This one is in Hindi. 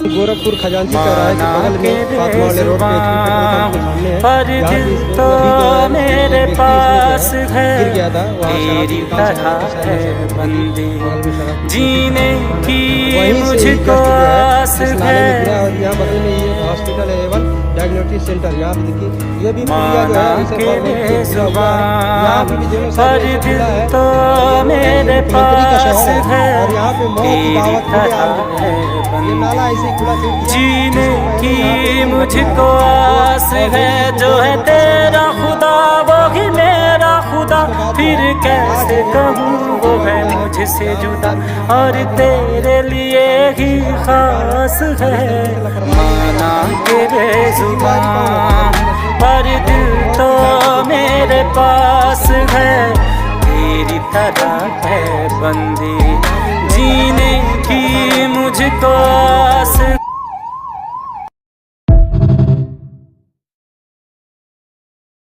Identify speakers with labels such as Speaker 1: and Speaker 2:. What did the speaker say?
Speaker 1: गोरखपुर खजांची चौराहे के बगल में फातिमा वाले रोड पे सामने है।
Speaker 2: पर दिल तो मेरे पास है, तेरी तरह है बंदी, जीने की मुझको आस है।
Speaker 1: और यहाँ बगल में ये हॉस्पिटल है एवं डायग्नोस्टिक सेंटर। यहाँ पे देखिए ये भी पुलिया जो है इसे यहाँ पे भी दोनों
Speaker 2: पर दिल तो मेरे पास है,
Speaker 1: और यहाँ पे मौत की दावत है। ये नाला ऐसे खुला
Speaker 2: जीने की मुझको आस है, जो है तेरा खुदा वो ही मेरा खुदा, फिर कैसे कहूँ वो है मुझसे जुदा, और तेरे लिए ही खास है। माना के बेजुबान पर दिल तो मेरे पास है, तेरी तरह है बंदी, जीने की मुझको आस